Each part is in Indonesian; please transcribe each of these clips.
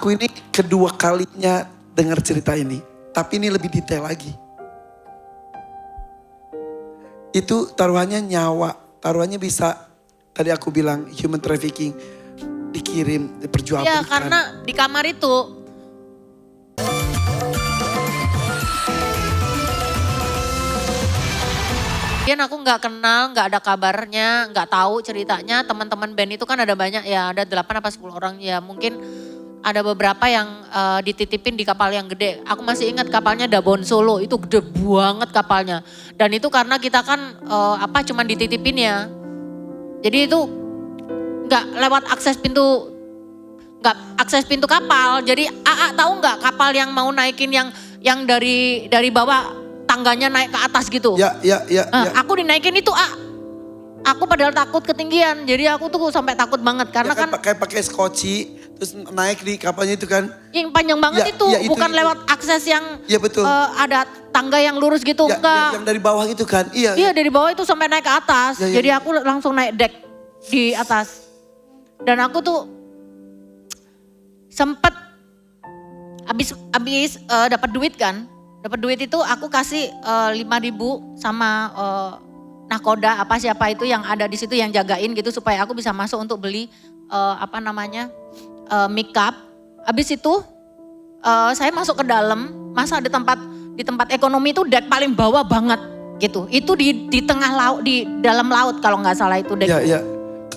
Aku ini kedua kalinya dengar cerita ini, tapi ini lebih detail lagi. Itu taruhannya nyawa, taruhannya bisa, tadi aku bilang human trafficking, dikirim, diperjualbelikan. Iya, karena di kamar itu. Kemudian aku nggak kenal, nggak ada kabarnya, nggak tahu ceritanya. Teman-teman band itu kan ada banyak ya, ada 8 apa 10 orang ya. Mungkin ada beberapa yang dititipin di kapal yang gede. Aku masih ingat kapalnya Dabon Solo, itu gede banget kapalnya. Dan itu karena kita kan cuman dititipin ya. Jadi itu nggak lewat akses pintu kapal. Jadi AA tahu nggak kapal yang mau naikin yang dari bawah tangganya naik ke atas gitu. Ya. Aku dinaikin itu aku padahal takut ketinggian. Jadi aku tuh sampai takut banget karena ya kan pakai skoci terus naik di kapalnya itu kan. Yang panjang banget itu bukan lewat akses yang betul. Ada tangga yang lurus gitu enggak. Yang dari bawah itu kan. Iya dari bawah itu sampai naik ke atas. Jadi aku langsung naik deck di atas. Dan aku tuh sempet abis dapat duit kan. Dapat duit itu aku kasih 5.000 sama nahkoda siapa itu yang ada di situ yang jagain gitu supaya aku bisa masuk untuk beli make up. Habis itu saya masuk ke dalam, masa di tempat ekonomi itu deck paling bawah banget gitu. Itu di tengah laut, di dalam laut kalau nggak salah itu deck. Iya.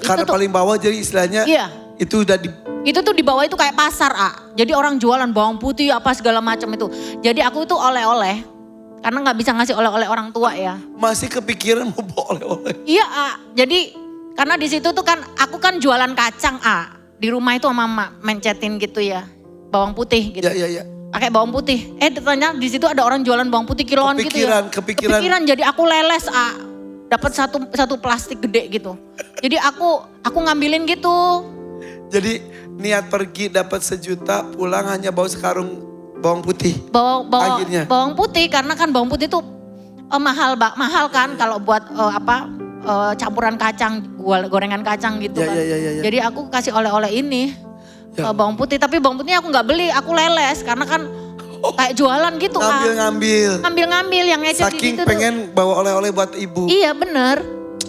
Karena paling bawah jadi istilahnya itu udah Itu tuh di bawah itu kayak pasar, Jadi orang jualan bawang putih apa segala macam itu. Jadi aku itu oleh-oleh. Karena nggak bisa ngasih oleh-oleh orang tua ya. Masih kepikiran mau bawa oleh-oleh. Iya, Jadi karena di situ tuh kan aku kan jualan kacang, Di rumah itu sama mama mencetin gitu ya. Bawang putih gitu. Iya. Pakai bawang putih. Ternyata di situ ada orang jualan bawang putih kiloan gitu ya. Kepikiran jadi aku leles, Dapat satu plastik gede gitu. Jadi aku ngambilin gitu. Jadi niat pergi dapat 1 juta, pulang hanya bawa sekarung bawang putih. Bawang putih karena kan bawang putih itu mahal kan kalau buat campuran kacang, gorengan kacang gitu kan. Ya. Jadi aku kasih oleh-oleh ini bawang putih, tapi bawang putihnya aku nggak beli, aku leles karena kan kayak jualan gitu. Ngambil yang ngecek di situ. Saking pengen bawa oleh-oleh buat ibu. Iya bener.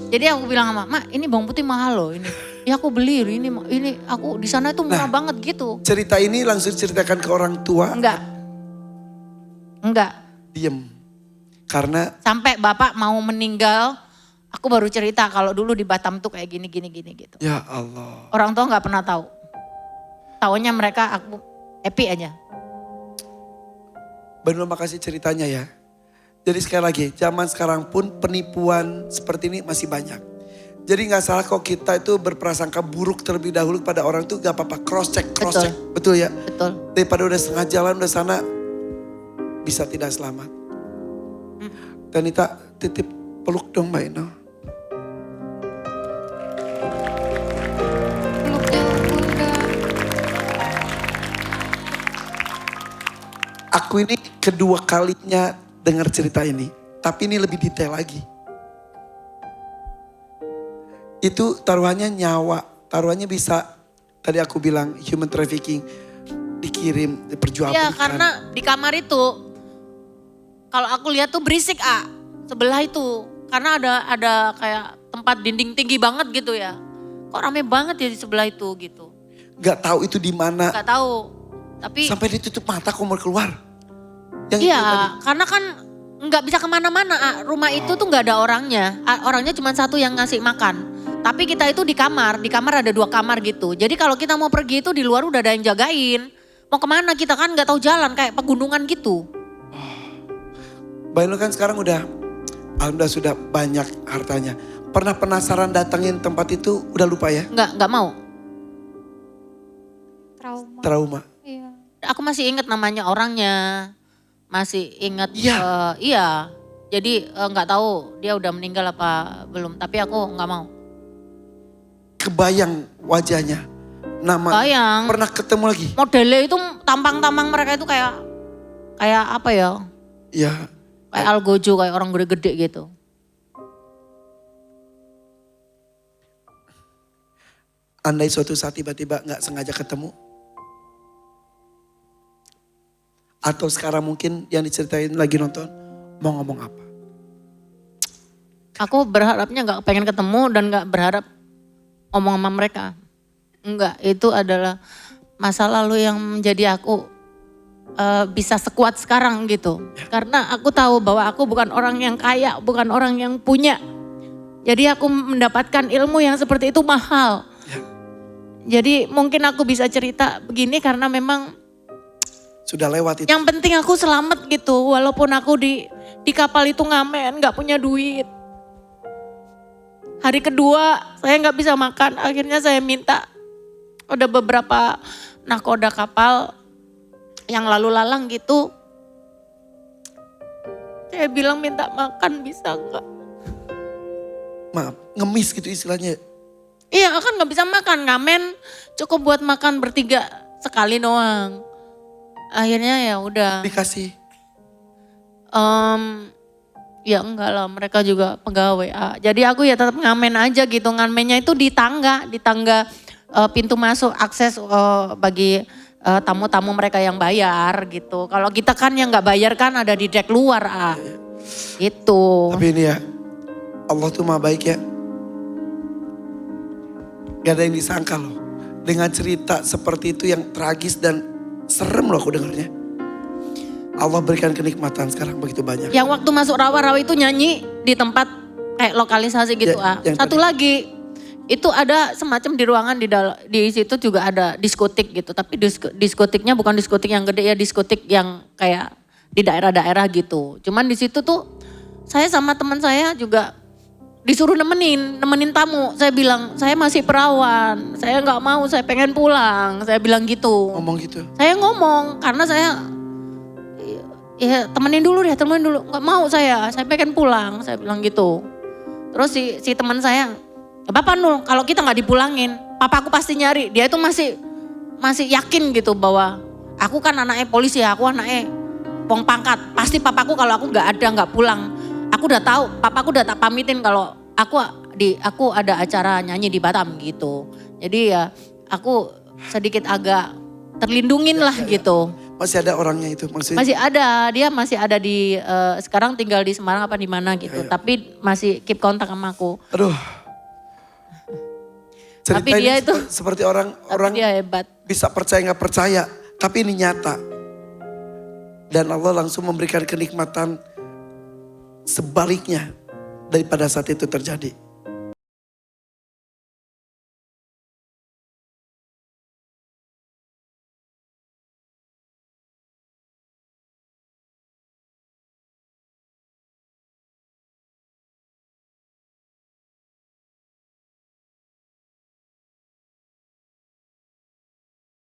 Jadi aku bilang sama Mak, ini bawang putih mahal loh ini. Ya aku beli ini aku di sana itu murah banget gitu. Cerita ini langsung ceritakan ke orang tua? Enggak. Diem. Karena sampai bapak mau meninggal, aku baru cerita kalau dulu di Batam tuh kayak gini gitu. Ya Allah. Orang tua nggak pernah tahu. Taunya mereka aku happy aja. Benar, makasih ceritanya ya. Jadi sekali lagi, zaman sekarang pun penipuan seperti ini masih banyak. Jadi gak salah kalau kita itu berprasangka buruk terlebih dahulu pada orang itu gak apa-apa. Cross check. Betul ya? Betul. Daripada udah setengah jalan udah sana bisa tidak selamat. Dan Nita titip peluk dong Mbak Ino. Aku ini kedua kalinya dengar cerita ini. Tapi ini lebih detail lagi. Itu taruhannya nyawa, taruhannya bisa, tadi aku bilang human trafficking, dikirim, diperjualbelikan. Iya karena di kamar itu, kalau aku lihat tuh berisik sebelah itu. Karena ada kayak tempat dinding tinggi banget gitu ya. Kok rame banget ya di sebelah itu gitu. Gak tahu itu di mana. Gak tahu, tapi. Sampai ditutup mata kok mau keluar. Iya karena kan nggak bisa kemana-mana, rumah itu tuh nggak ada orangnya. Orangnya cuma satu yang ngasih makan. Tapi kita itu di kamar ada 2 kamar gitu. Jadi kalau kita mau pergi itu di luar udah ada yang jagain. Mau kemana kita kan nggak tahu jalan kayak pegunungan gitu. Mbak Ino kan sekarang alhamdulillah sudah banyak hartanya. Pernah penasaran datangin tempat itu udah lupa ya? Nggak mau. Trauma. Iya. Aku masih ingat namanya orangnya. Masih ingat. Iya. Iya. Jadi nggak tahu dia udah meninggal apa belum. Tapi aku nggak mau. Kebayang wajahnya, nama pernah ketemu lagi. Modelnya itu tampang-tampang mereka itu kayak apa ya? Iya. Kayak algojo, kayak orang gede-gede gitu. Andai suatu saat tiba-tiba nggak sengaja ketemu, Atau sekarang mungkin yang diceritain lagi nonton, mau ngomong apa? Aku berharapnya gak pengen ketemu dan gak berharap ngomong sama mereka. Enggak, itu adalah masa lalu yang menjadi aku bisa sekuat sekarang gitu. Karena aku tahu bahwa aku bukan orang yang kaya, bukan orang yang punya. Jadi aku mendapatkan ilmu yang seperti itu mahal. Jadi mungkin aku bisa cerita begini karena memang Sudah lewat itu. yang penting aku selamat gitu. Walaupun aku di kapal itu ngamen, gak punya duit. Hari kedua saya gak bisa makan, akhirnya saya minta. Ada beberapa nakoda kapal yang lalu lalang gitu. Saya bilang minta makan bisa gak? Maaf, ngemis gitu istilahnya. Iya kan gak bisa makan, ngamen cukup buat makan bertiga sekali doang. Akhirnya ya udah. Dikasih. Ya enggak lah, mereka juga pegawai. Jadi aku ya tetap ngamen aja gitu. Ngamennya itu di tangga pintu masuk akses bagi tamu-tamu mereka yang bayar gitu. Kalau kita kan yang nggak bayar kan ada di dek luar Gitu. Tapi ini ya, Allah tuh maha baik ya. Gak ada yang disangka loh. Dengan cerita seperti itu yang tragis dan serem loh aku dengarnya. Allah berikan kenikmatan sekarang begitu banyak. Yang waktu masuk rawa-rawa itu nyanyi di tempat kayak lokalisasi gitu Satu tadi. lagi, itu ada semacam di ruangan di situ juga ada diskotik gitu. Tapi diskotiknya bukan diskotik yang gede ya, diskotik yang kayak di daerah-daerah gitu. Cuman di situ tuh saya sama teman saya juga disuruh nemenin tamu. Saya bilang, saya masih perawan, saya nggak mau, saya pengen pulang. Saya bilang gitu. Ngomong gitu. Saya ngomong karena saya, ya temenin dulu. Nggak mau saya pengen pulang. Saya bilang gitu. Terus si teman saya, Bapak Nul, kalau kita nggak dipulangin, papaku pasti nyari. Dia itu masih yakin gitu bahwa aku kan anaknya polisi, aku anaknya pong pangkat. Pasti papaku kalau aku nggak pulang. Aku udah tahu, papaku udah tak pamitin kalau aku ada acara nyanyi di Batam gitu. Jadi ya aku sedikit agak terlindungin lah gitu. Masih ada orangnya itu maksudnya. Masih ada, dia masih ada di sekarang tinggal di Semarang apa di mana gitu. Tapi masih keep kontak sama aku. Aduh. Cerita Tapi dia ini itu seperti orang dia hebat. bisa percaya nggak percaya, tapi ini nyata. Dan Allah langsung memberikan kenikmatan sebaliknya daripada saat itu terjadi.